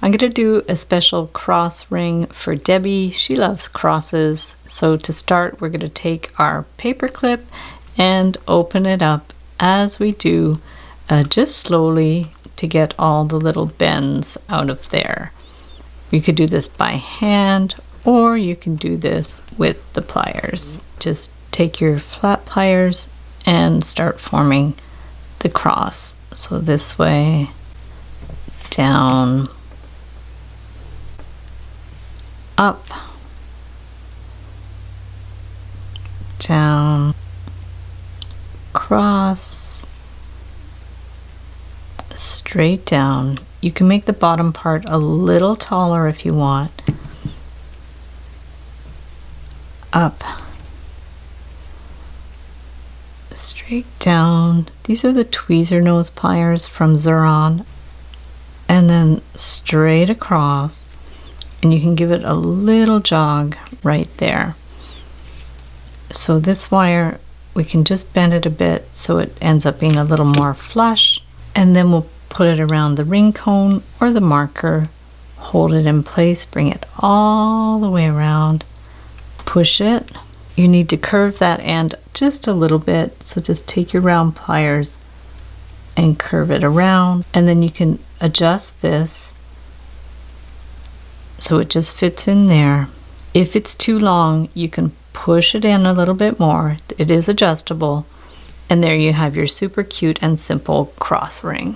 I'm going to do a special cross ring for Debbie. She loves crosses. So to start, we're going to take our paper clip and open it up as we do, just slowly to get all the little bends out of there. You could do this by hand, or you can do this with the pliers. Just take your flat pliers and start forming the cross. So this way, down, up, down, cross, straight down. You can make the bottom part a little taller if you want. Up, straight down. These are the tweezer nose pliers from Xuron. And then straight across, and you can give it a little jog right there. So this wire, we can just bend it a bit so it ends up being a little more flush, and then we'll put it around the ring cone or the marker, hold it in place, bring it all the way around, push it. You need to curve that end just a little bit, so just take your round pliers and curve it around, and then you can adjust this so it just fits in there. If it's too long, you can push it in a little bit more. It is adjustable, and there you have your super cute and simple cross ring.